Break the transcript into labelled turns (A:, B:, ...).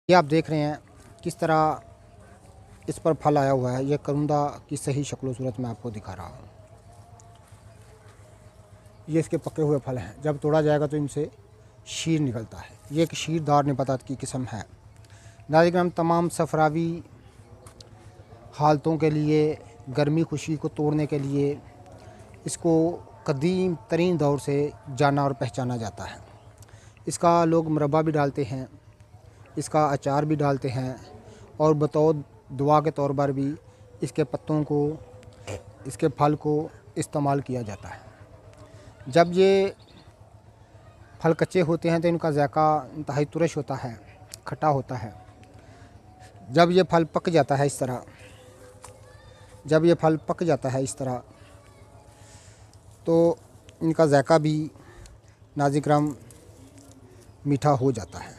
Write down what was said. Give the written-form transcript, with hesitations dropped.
A: ये आप देख रहे हैं किस तरह इस पर फल आया हुआ है। ये करुंदा की सही शक्ल सूरत मैं आपको दिखा रहा हूँ। ये इसके पके हुए फल हैं। जब तोड़ा जाएगा तो इनसे शीर निकलता है। ये एक शीरदार नबातात की किस्म है। नाज़रीन, तमाम सफरावी हालतों के लिए, गर्मी खुशी को तोड़ने के लिए इसको कदीम तरीन दौर से जाना और पहचाना जाता है। इसका लोग मुरब्बा भी डालते हैं, इसका अचार भी डालते हैं और बतौर दुआ के तौर पर भी इसके पत्तों को, इसके फल को इस्तेमाल किया जाता है। जब ये फल कच्चे होते हैं तो इनका ज़ायक़ा इंतहाई तुरश होता है, खट्टा होता है। जब ये फल पक जाता है इस तरह, तो इनका ज़ायक़ा भी नाज़रीन मीठा हो जाता है।